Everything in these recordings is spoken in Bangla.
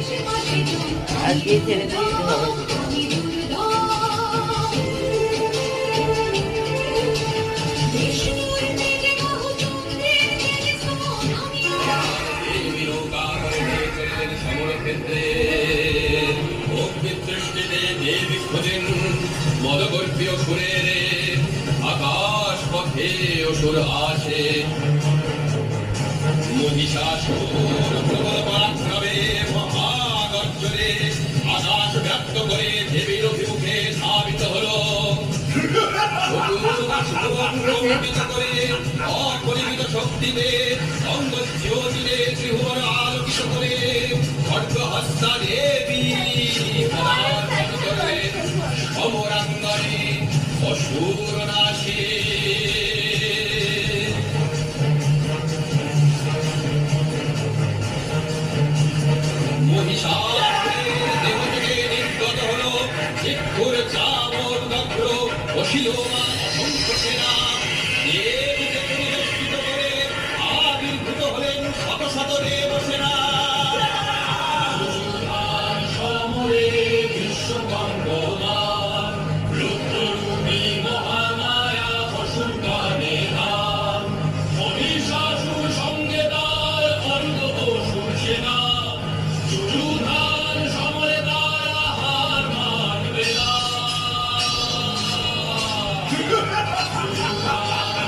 আজকে ছেড়ে দিয়ে হবে। মদগর্ভীয় সুরে আকাশ পথে অসুর আসে মহিষাসুর প্রবল পরাক্রমে মহাগর্জনে আকাশ ব্যক্ত করে দেবীর অভিমুখে ধাবিত হল করে অপরিমিত শক্তিতে অঙ্গ জ্যোতিরে ত্রিভুবন আলোকিত করে খড়্গহস্তা দেবী সমরাঙ্গনে অসুর নাশে মহিষাসুরের দেহ থেকে নির্গত হল চিক্ষুর চাবর দগ্র অশীলমান অসংখ্য সেনা দেবীকে পরিবেষ্টিত করে আবির্ভূত হলেন শত শত দেব সেনা সমরে বিশ্বকর্মমান রুদ্ররূপী মহামায়া অসুর কানে ধাম মহিষাসুর সঙ্গে তার অর্ধ অসুর সেনা যুযুধান সমরে তারা হার মানবে না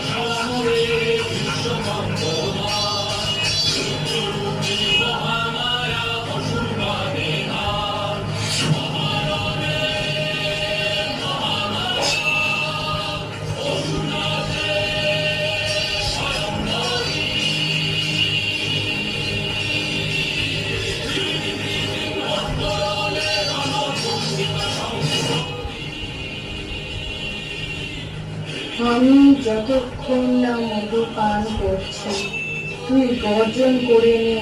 সমরে বিশ্বকর্মমান রুদ্ররূপী মহামায়া অসুর কানে ধাম মহারণে মহামায়া অসুরনাথে স্বয়ংবরী অন্তরালে রণভূমিত আমি যতক্ষণ না মধু পান করছি তুই গর্জন করে নে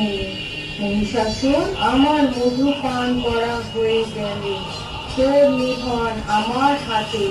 মহিষাসুর। আমার মধু পান করা হয়ে গেলে তোর নিধন আমার হাতে।